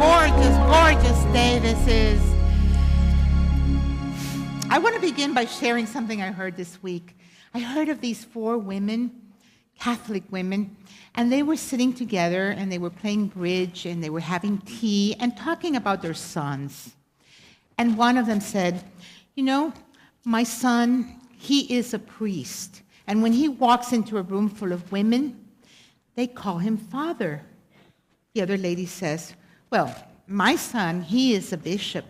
gorgeous, gorgeous day this is. I want to begin by sharing something I heard this week. I heard of these 4 women, Catholic women, and they were sitting together and they were playing bridge and they were having tea and talking about their sons. And one of them said, you know, my son, he is a priest. And when he walks into a room full of women, they call him father. The other lady says, well, my son, he is a bishop.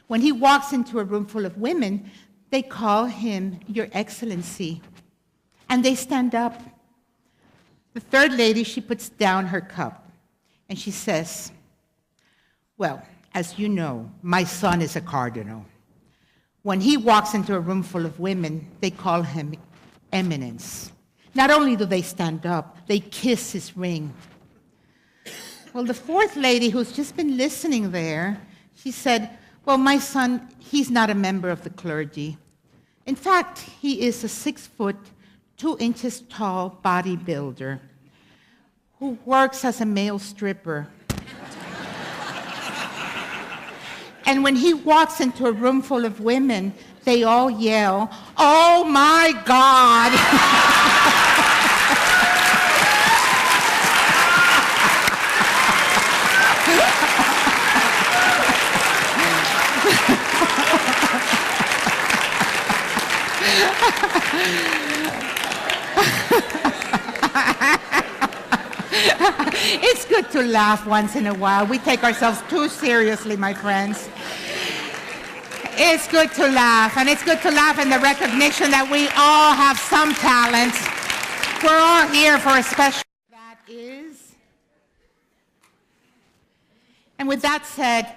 When he walks into a room full of women, they call him Your Excellency. And they stand up. The third lady, she puts down her cup. And she says, well, as you know, my son is a cardinal. When he walks into a room full of women, they call him Eminence. Not only do they stand up, they kiss his ring. Well, the fourth lady, who's just been listening there, she said, well, my son, he's not a member of the clergy. In fact, he is a 6 foot, 2 inches tall bodybuilder who works as a male stripper. And when he walks into a room full of women, they all yell, oh my God! It's good to laugh once in a while. We take ourselves too seriously, my friends. It's good to laugh, and it's good to laugh in the recognition that we all have some talent. We're all here for a special that is. And with that said,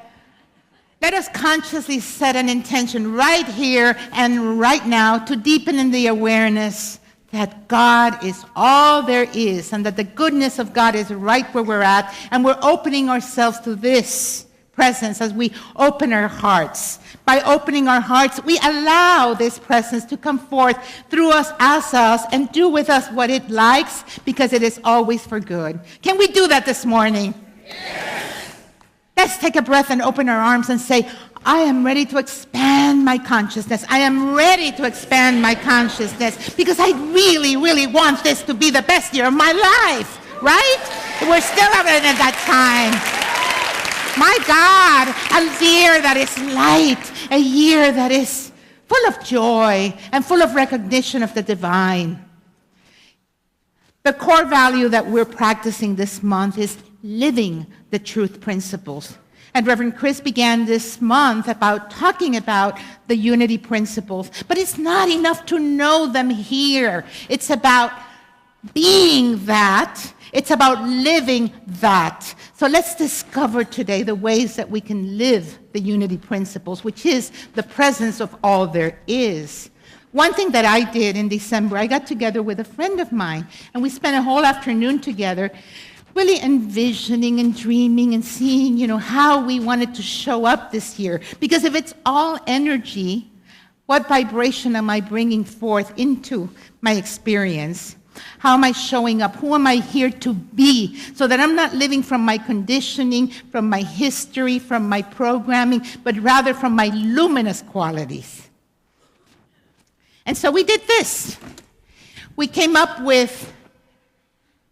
let us consciously set an intention right here and right now to deepen in the awareness that God is all there is and that the goodness of God is right where we're at, and we're opening ourselves to this presence as we open our hearts. By opening our hearts, we allow this presence to come forth through us, as us, and do with us what it likes, because it is always for good. Can we do that this morning? Yes. Let's take a breath and open our arms and say, I am ready to expand my consciousness. I am ready to expand my consciousness because I really, really want this to be the best year of my life, right? We're still having it at that time. My God, a year that is light, a year that is full of joy and full of recognition of the divine. The core value that we're practicing this month is living the truth principles. And Reverend Chris began this month about talking about the unity principles. But it's not enough to know them here. It's about being that. It's about living that. So let's discover today the ways that we can live the unity principles, which is the presence of all there is. One thing that I did in December, I got together with a friend of mine, and we spent a whole afternoon together really envisioning and dreaming and seeing, how we wanted to show up this year. Because if it's all energy, what vibration am I bringing forth into my experience? How am I showing up? Who am I here to be? So that I'm not living from my conditioning, from my history, from my programming, but rather from my luminous qualities. And so we did this. We came up with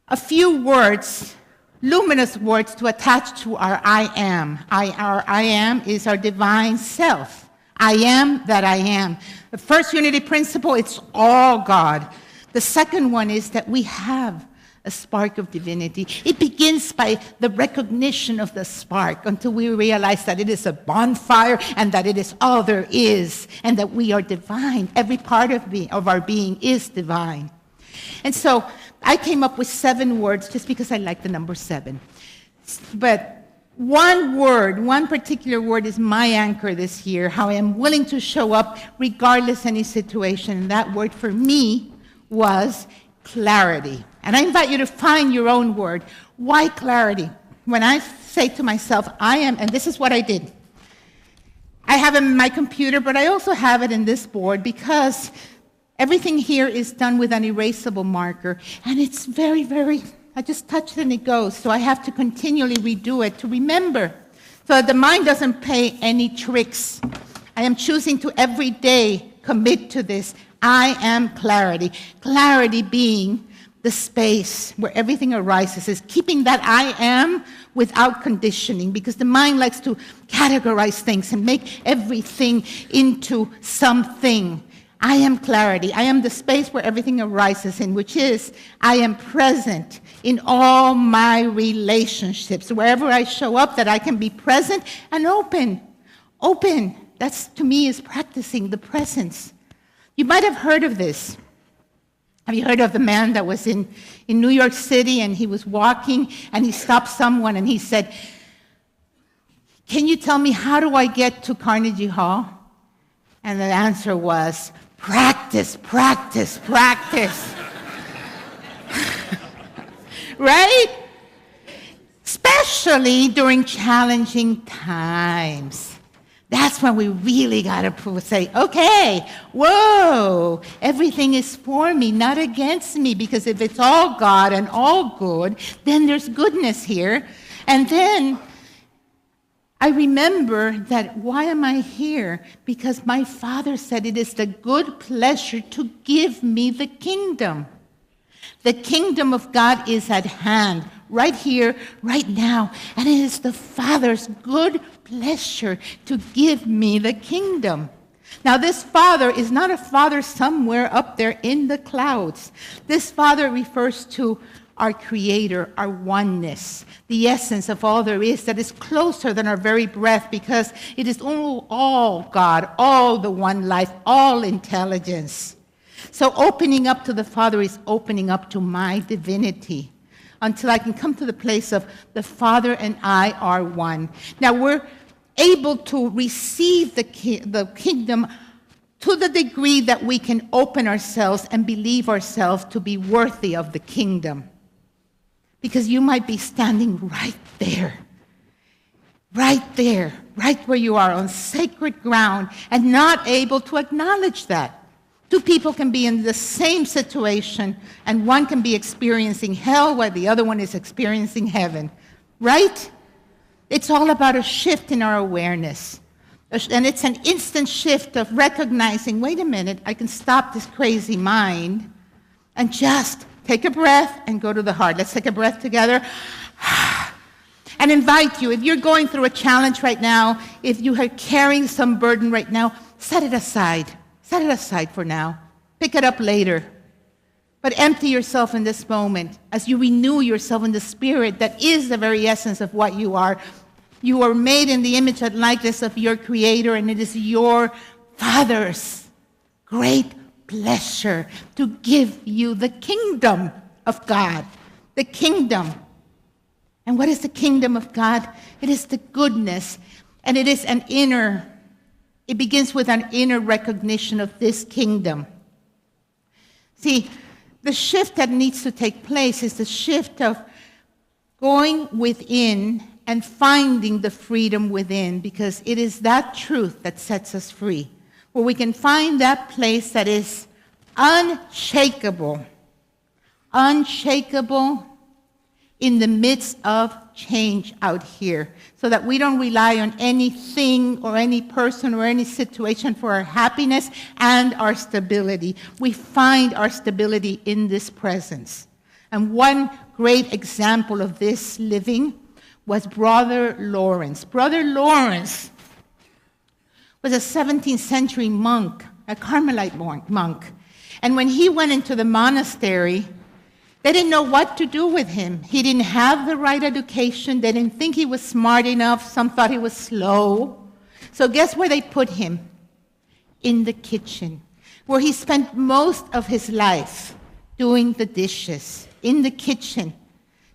a few words, luminous words, to attach to our I am. Our I am is our divine self. I am that I am. The first unity principle, it's all God. The second one is that we have a spark of divinity. It begins by the recognition of the spark until we realize that it is a bonfire and that it is all there is and that we are divine. Every part of our being is divine. And so I came up with 7 words just because I like the number 7. But one word, one particular word is my anchor this year, how I am willing to show up regardless any situation. And that word for me was clarity. And I invite you to find your own word. Why clarity? When I say to myself, I am, and this is what I did. I have it in my computer, but I also have it in this board because everything here is done with an erasable marker, and it's very, very, I just touch it and it goes, so I have to continually redo it to remember So that the mind doesn't play any tricks. I am choosing to every day commit to this. I am clarity. Clarity being the space where everything arises, is keeping that I am without conditioning, because the mind likes to categorize things and make everything into something. I am clarity. I am the space where everything arises in, which is I am present in all my relationships. Wherever I show up, that I can be present and open. Open. That's, to me, is practicing the presence. You might have heard of this. Have you heard of the man that was in New York City, and he was walking and he stopped someone and he said, "Can you tell me, how do I get to Carnegie Hall?" And the answer was, "Practice, practice, practice." Right? Especially during challenging times. That's when we really got to say, okay, whoa, everything is for me, not against me, because if it's all God and all good, then there's goodness here. And then I remember that, why am I here? Because my Father said it is the good pleasure to give me the kingdom. The kingdom of God is at hand, right here, right now. And it is the Father's good pleasure to give me the kingdom. Now, this Father is not a Father somewhere up there in the clouds. This Father refers to our Creator, our oneness, the essence of all there is, that is closer than our very breath, because it is all God, all the one life, all intelligence. So opening up to the Father is opening up to my divinity, until I can come to the place of the Father and I are one. Now, we're able to receive the kingdom to the degree that we can open ourselves and believe ourselves to be worthy of the kingdom. Because you might be standing right there, right where you are on sacred ground, and not able to acknowledge that. Two people can be in the same situation, and one can be experiencing hell while the other one is experiencing heaven, right? It's all about a shift in our awareness. And it's an instant shift of recognizing, wait a minute, I can stop this crazy mind and just take a breath and go to the heart. Let's take a breath together. And invite you, if you're going through a challenge right now, if you are carrying some burden right now, set it aside. Set it aside for now. Pick it up later. But empty yourself in this moment as you renew yourself in the Spirit that is the very essence of what you are. You are made in the image and likeness of your Creator, and it is your Father's great pleasure to give you the kingdom of God. The kingdom. And what is the kingdom of God? It is the goodness, and it is an inner. It begins with an inner recognition of this kingdom. See, the shift that needs to take place is the shift of going within and finding the freedom within, because it is that truth that sets us free, where we can find that place that is unshakable, unshakable in the midst of change out here, so that we don't rely on anything or any person or any situation for our happiness and our stability. We find our stability in this presence. And one great example of this living was Brother Lawrence. Brother Lawrence was a 17th century monk, a Carmelite monk. And when he went into the monastery, they didn't know what to do with him. He didn't have the right education. They didn't think he was smart enough. Some thought he was slow. So guess where they put him? In the kitchen, where he spent most of his life doing the dishes, in the kitchen.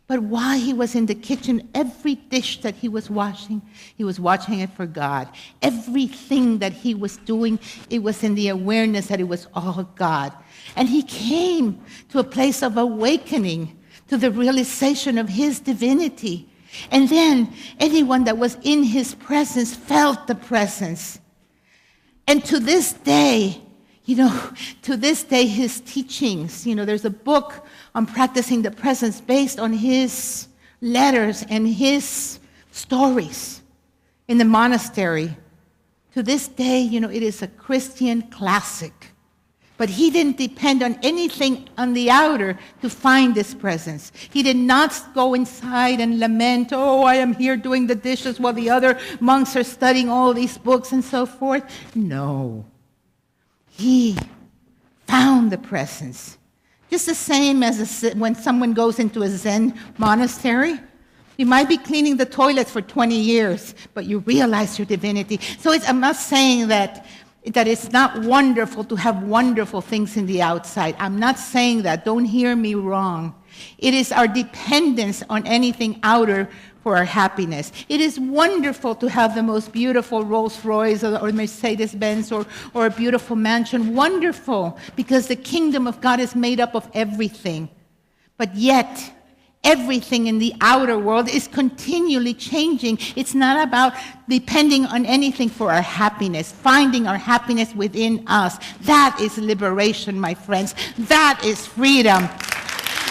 But while he was in the kitchen, every dish that he was washing it for God. Everything that he was doing, it was in the awareness that it was all God. And he came to a place of awakening to the realization of his divinity. And then anyone that was in his presence felt the presence. And to this day, his teachings, there's a book on practicing the presence based on his letters and his stories. in the monastery. To this day, it is a Christian classic. But he didn't depend on anything on the outer to find this presence. He did not go inside and lament, oh, I am here doing the dishes while the other monks are studying all these books and so forth. No. He found the presence. Just the same as when someone goes into a Zen monastery. You might be cleaning the toilets for 20 years, but you realize your divinity. So I'm not saying that it's not wonderful to have wonderful things in the outside. I'm not saying that. Don't hear me wrong. It is our dependence on anything outer for our happiness. It is wonderful to have the most beautiful Rolls Royce or Mercedes-Benz or a beautiful mansion. Wonderful, because the kingdom of God is made up of everything. But yet, everything in the outer world is continually changing. It's not about depending on anything for our happiness, finding our happiness within us. That is liberation, my friends. That is freedom.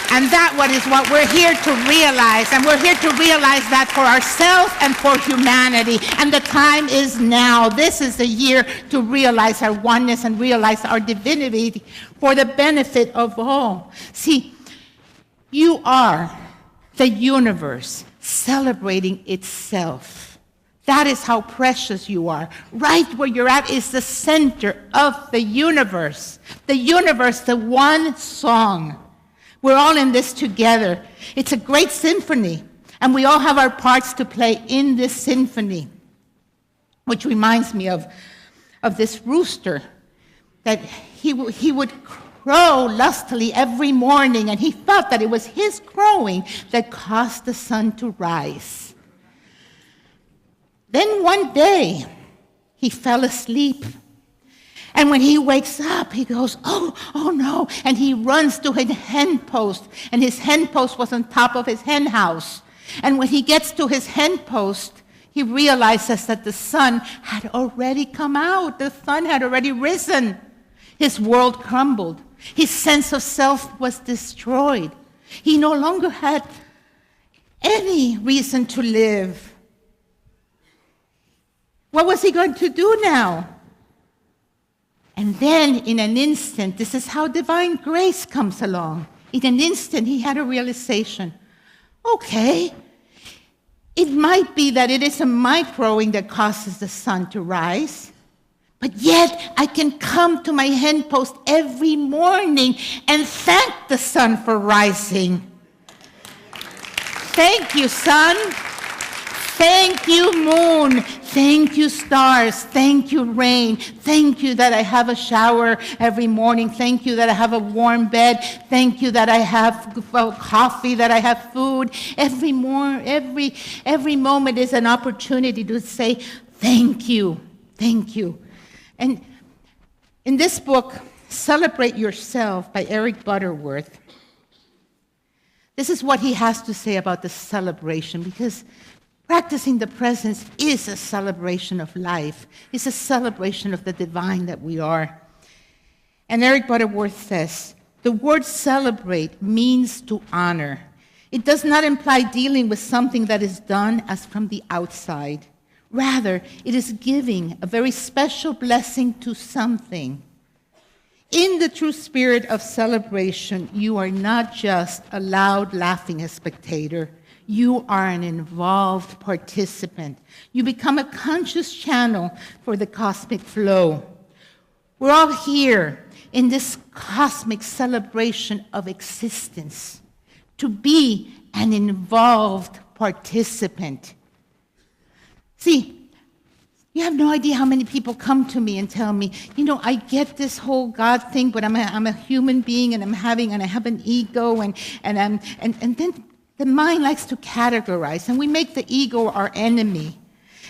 And that is what we're here to realize. And we're here to realize that for ourselves and for humanity. And the time is now. This is the year to realize our oneness and realize our divinity for the benefit of all. See, you are the universe celebrating itself. That is how precious you are. Right where you're at is the center of the universe. The universe, the one song. We're all in this together. It's a great symphony, and we all have our parts to play in this symphony, which reminds me of this rooster that he would crow lustily every morning, and he felt that it was his crowing that caused the sun to rise. Then one day, he fell asleep. And when he wakes up, he goes, oh no, and he runs to his hen post, and his hen post was on top of his hen house. And when he gets to his hen post, he realizes that the sun had already come out. The sun had already risen. His world crumbled. His sense of self was destroyed. He no longer had any reason to live. What was he going to do now? And then, in an instant, this is how divine grace comes along. In an instant, he had a realization. Okay, it might be that it isn't my crowing that causes the sun to rise. But yet, I can come to my hen post every morning and thank the sun for rising. Thank you, sun. Thank you, moon. Thank you, stars. Thank you, rain. Thank you that I have a shower every morning. Thank you that I have a warm bed. Thank you that I have coffee, that I have food. Every moment is an opportunity to say, thank you. Thank you. And in this book, Celebrate Yourself by Eric Butterworth, this is what he has to say about the celebration, because practicing the presence is a celebration of life. It's a celebration of the divine that we are. And Eric Butterworth says, the word celebrate means to honor. It does not imply dealing with something that is done as from the outside. Rather, it is giving a very special blessing to something. In the true spirit of celebration, you are not just a loud, laughing spectator. You are an involved participant. You become a conscious channel for the cosmic flow. We're all here in this cosmic celebration of existence, to be an involved participant. See, you have no idea how many people come to me and tell me, I get this whole God thing, but I'm a human being, and I have an ego, and then the mind likes to categorize, and we make the ego our enemy.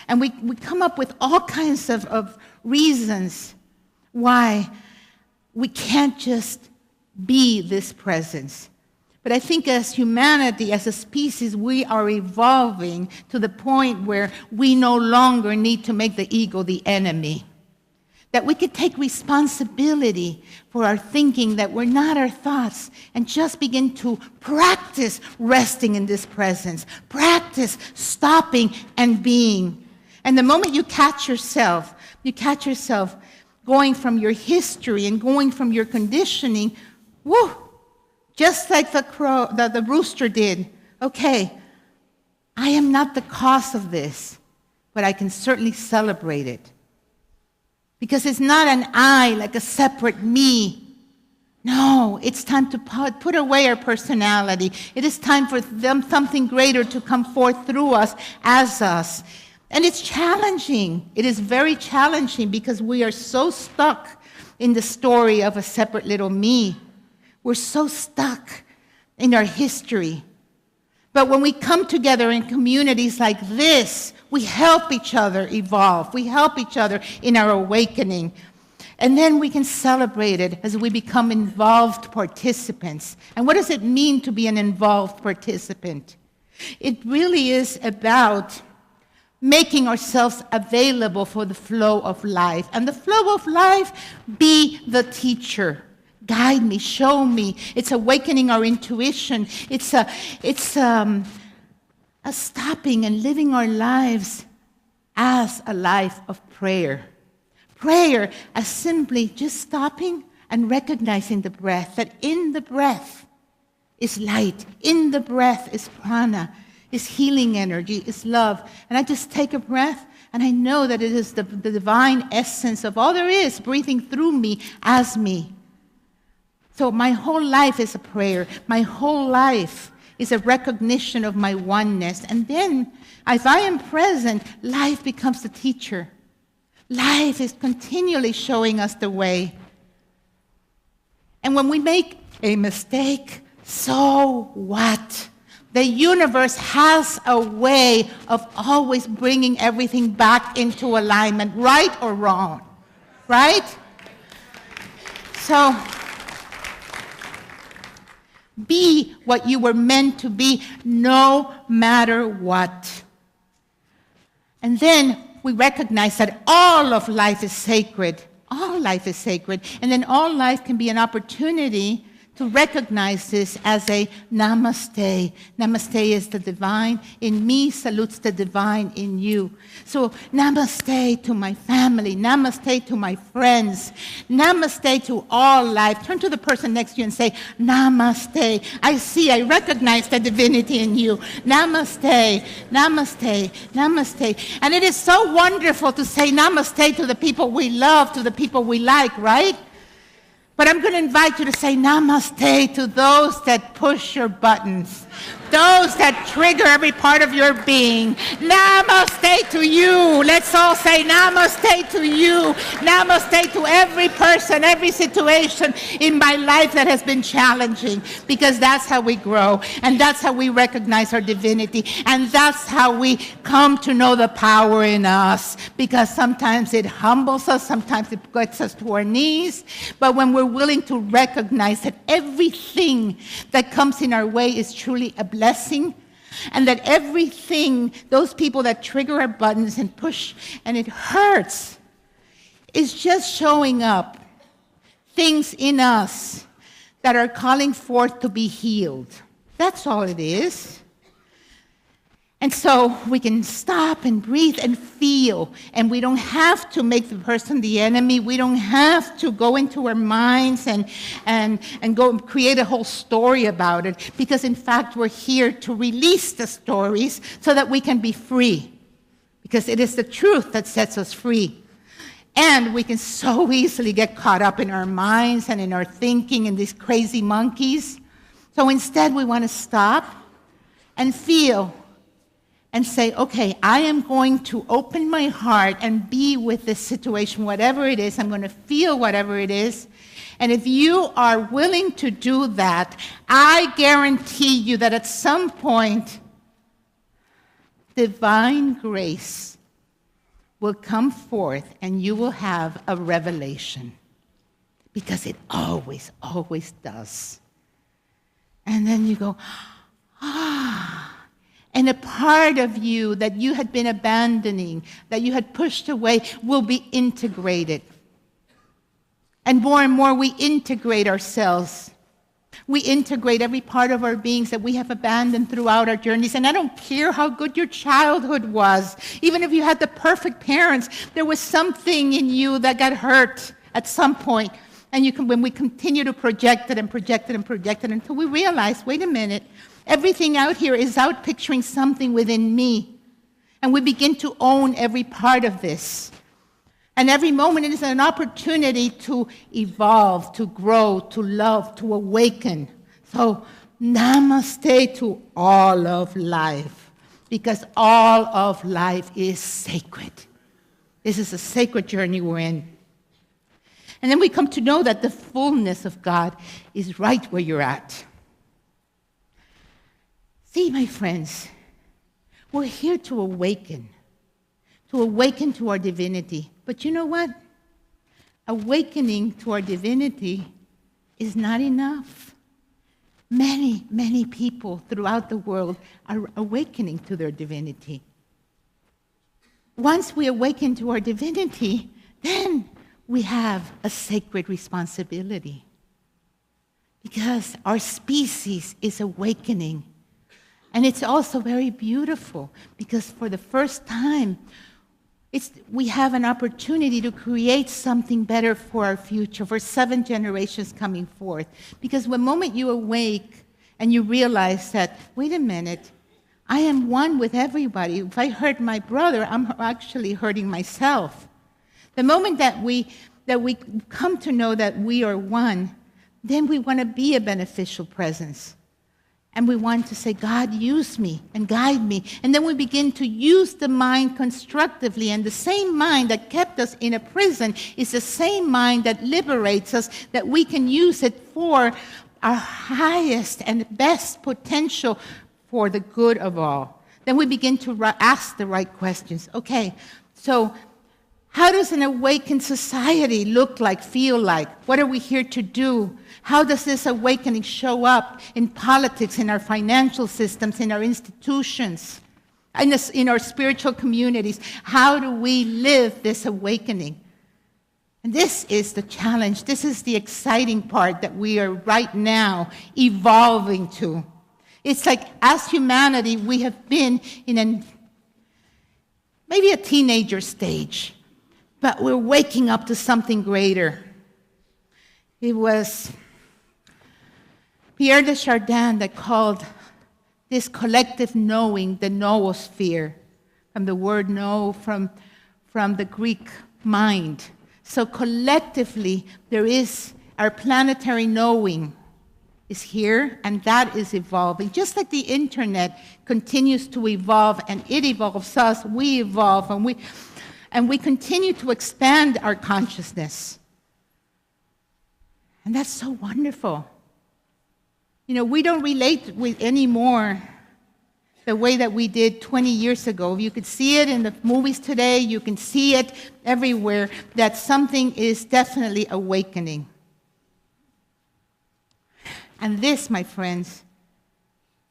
And we come up with all kinds of reasons why we can't just be this presence. But I think as humanity, as a species, we are evolving to the point where we no longer need to make the ego the enemy. That we could take responsibility for our thinking, that we're not our thoughts, and just begin to practice resting in this presence. Practice stopping and being. And the moment you catch yourself going from your history and going from your conditioning, whoo, just like the rooster did. Okay, I am not the cause of this, but I can certainly celebrate it. Because it's not an I, like a separate me. No, it's time to put away our personality. It is time for something greater to come forth through us, as us. And it's challenging. It is very challenging because we are so stuck in the story of a separate little me. We're so stuck in our history. But when we come together in communities like this, we help each other evolve. We help each other in our awakening. And then we can celebrate it as we become involved participants. And what does it mean to be an involved participant? It really is about making ourselves available for the flow of life. And the flow of life, be the teacher. Guide me, show me. It's awakening our intuition. It's a stopping and living our lives as a life of prayer. Prayer as simply just stopping and recognizing the breath, that in the breath is light, in the breath is prana, is healing energy, is love. And I just take a breath, and I know that it is the divine essence of all there is breathing through me as me. So my whole life is a prayer. My whole life is a recognition of my oneness. And then, as I am present, life becomes the teacher. Life is continually showing us the way. And when we make a mistake, so what? The universe has a way of always bringing everything back into alignment, right or wrong, right? So, be what you were meant to be, no matter what. And then we recognize that all of life is sacred. All life is sacred. And then all life can be an opportunity to recognize this as a namaste. Namaste is the divine in me, salutes the divine in you. So namaste to my family, namaste to my friends, namaste to all life. Turn to the person next to you and say, namaste. I recognize the divinity in you. Namaste, namaste, namaste. And it is so wonderful to say namaste to the people we love, to the people we like, right? But I'm going to invite you to say namaste to those that push your buttons, those that trigger every part of your being. Namaste to you. Let's all say namaste to you. Namaste to every person, every situation in my life that has been challenging, because that's how we grow, and that's how we recognize our divinity, and that's how we come to know the power in us, because sometimes it humbles us, sometimes it gets us to our knees, but when we're willing to recognize that everything that comes in our way is truly a blessing, and that everything, those people that trigger our buttons and push and it hurts, is just showing up things in us that are calling forth to be healed. That's all it is. And so we can stop and breathe and feel, and we don't have to make the person the enemy. We don't have to go into our minds and go and create a whole story about it, because in fact we're here to release the stories so that we can be free, because it is the truth that sets us free. And we can so easily get caught up in our minds and in our thinking and these crazy monkeys. So instead we want to stop and feel and say, okay, I am going to open my heart and be with this situation, whatever it is. I'm going to feel whatever it is. And if you are willing to do that, I guarantee you that at some point, divine grace will come forth and you will have a revelation. Because it always, always does. And then you go, ah. And a part of you that you had been abandoning, that you had pushed away, will be integrated. And more we integrate ourselves, We integrate every part of our beings that we have abandoned throughout our journeys. And I don't care how good your childhood was. Even if you had the perfect parents, there was something in you that got hurt at some point. And when we continue to project it and project it and project it until we realize, wait a minute, everything out here is out picturing something within me. And we begin to own every part of this. And every moment is an opportunity to evolve, to grow, to love, to awaken. So, namaste to all of life, because all of life is sacred. This is a sacred journey we're in. And then we come to know that the fullness of God is right where you're at. See, my friends, we're here to awaken to our divinity. But you know what? Awakening to our divinity is not enough. Many, many people throughout the world are awakening to their divinity. Once we awaken to our divinity, then we have a sacred responsibility. Because our species is awakening. And it's also very beautiful, because for the first time, we have an opportunity to create something better for our future, for 7 generations coming forth. Because the moment you awake and you realize that, wait a minute, I am one with everybody. If I hurt my brother, I'm actually hurting myself. The moment that we come to know that we are one, then we want to be a beneficial presence. And we want to say, God, use me and guide me. And then we begin to use the mind constructively. And the same mind that kept us in a prison is the same mind that liberates us, that we can use it for our highest and best potential for the good of all. Then we begin to ask the right questions. Okay, so how does an awakened society look like, feel like? What are we here to do? How does this awakening show up in politics, in our financial systems, in our institutions, in our spiritual communities? How do we live this awakening? And this is the challenge. This is the exciting part that we are right now evolving to. It's like, as humanity, we have been in maybe a teenager stage, but we're waking up to something greater. It was Pierre de Chardin that called this collective knowing the noosphere, from the word know, from the Greek mind. So collectively, there is our planetary knowing is here, and that is evolving. Just like the internet continues to evolve, and it evolves us, we evolve, and we continue to expand our consciousness. And that's so wonderful. You know, we don't relate with anymore the way that we did 20 years ago. You could see it in the movies today. You can see it everywhere, that something is definitely awakening. And this, my friends,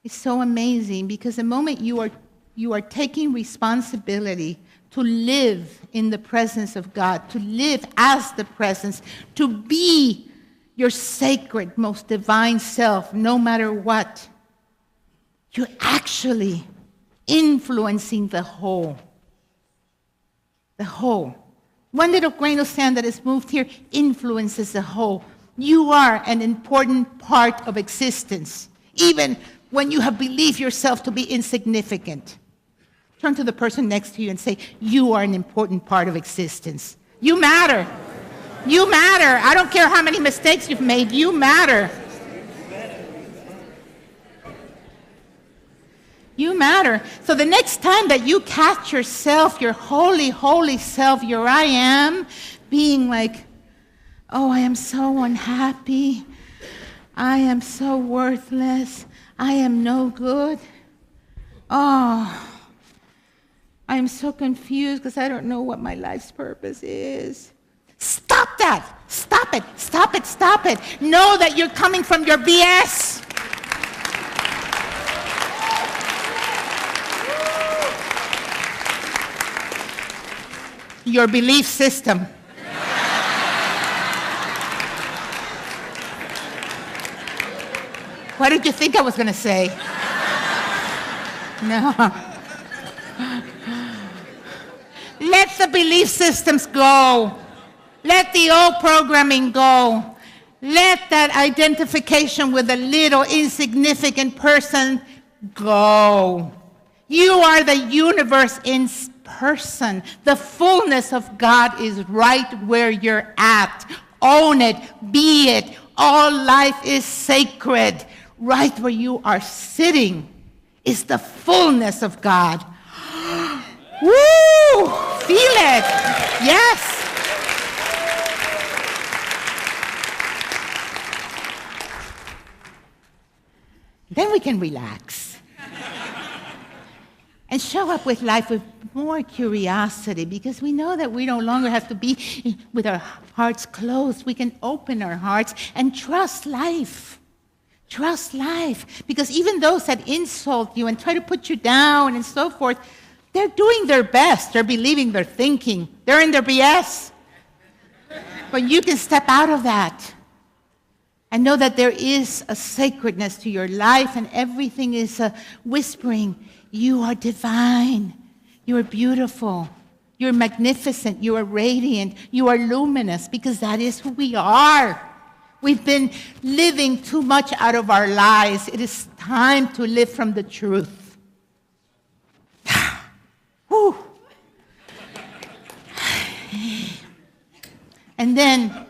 is so amazing, because the moment you are taking responsibility to live in the presence of God, to live as the presence, to be your sacred, most divine self, no matter what, you're actually influencing the whole. The whole. One little grain of sand that is moved here influences the whole. You are an important part of existence, even when you have believed yourself to be insignificant. Turn to the person next to you and say, you are an important part of existence. You matter. You matter. I don't care how many mistakes you've made. You matter. You matter. So the next time that you catch yourself, your holy, holy self, your I am, being like, oh, I am so unhappy. I am so worthless. I am no good. Oh, I am so confused because I don't know what my life's purpose is. Stop that. Stop it. Stop it. Stop it. Know that you're coming from your BS. Your belief system. What did you think I was going to say? No. Let the belief systems go. Let the old programming go. Let that identification with a little insignificant person go. You are the universe in person. The fullness of God is right where you're at. Own it. Be it. All life is sacred. Right where you are sitting is the fullness of God. Woo! Feel it. Yes. Then we can relax and show up with life with more curiosity, because we know that we no longer have to be with our hearts closed. We can open our hearts and trust life. Trust life. Because even those that insult you and try to put you down and so forth, they're doing their best. They're believing, they're thinking. They're in their BS. But you can step out of that and know that there is a sacredness to your life, and everything is whispering, you are divine, you are beautiful, you're magnificent, you are radiant, you are luminous, because that is who we are. We've been living too much out of our lies. It is time to live from the truth. Whew. And then,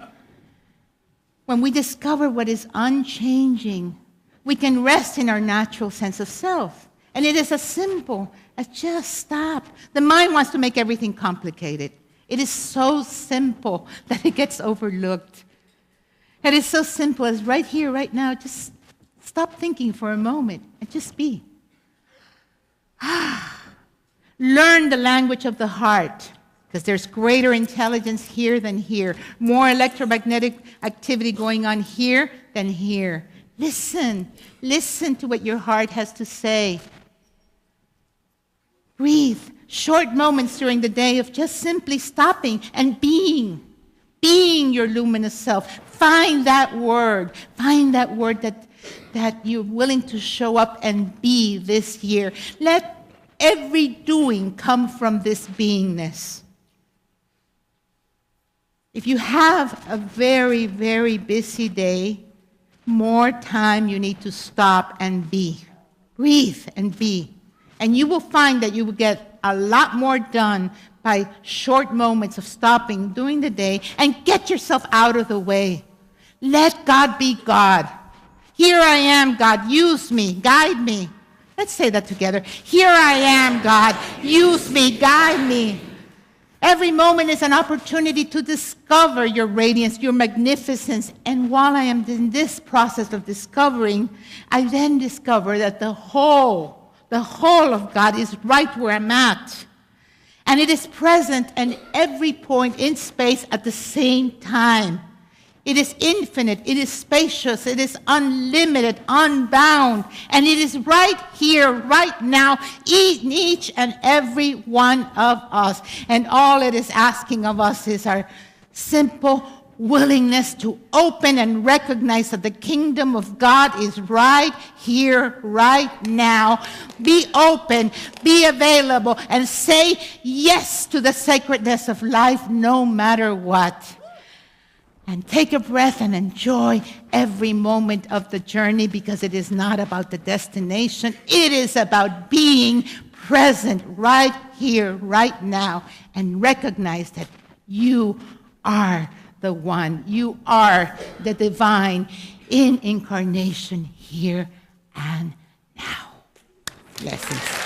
when we discover what is unchanging, we can rest in our natural sense of self. And it is as simple as just stop. The mind wants to make everything complicated. It is so simple that it gets overlooked. It is so simple as right here, right now, just stop thinking for a moment and just be. Learn the language of the heart. Because there's greater intelligence here than here. More electromagnetic activity going on here than here. Listen. Listen to what your heart has to say. Breathe. Short moments during the day of just simply stopping and being. Being your luminous self. Find that word. Find that word that you're willing to show up and be this year. Let every doing come from this beingness. If you have a very, very busy day, more time you need to stop and be. Breathe and be. And you will find that you will get a lot more done by short moments of stopping during the day, and get yourself out of the way. Let God be God. Here I am, God. Use me. Guide me. Let's say that together. Here I am, God. Use me. Guide me. Every moment is an opportunity to discover your radiance, your magnificence. And while I am in this process of discovering, I then discover that the whole of God is right where I'm at. And it is present at every point in space at the same time. It is infinite, it is spacious, it is unlimited, unbound, and it is right here, right now, in each and every one of us. And all it is asking of us is our simple willingness to open and recognize that the kingdom of God is right here, right now. Be open, be available, and say yes to the sacredness of life no matter what. And take a breath and enjoy every moment of the journey, because it is not about the destination. It is about being present right here, right now, and recognize that you are the one. You are the divine in incarnation here and now. Blessings.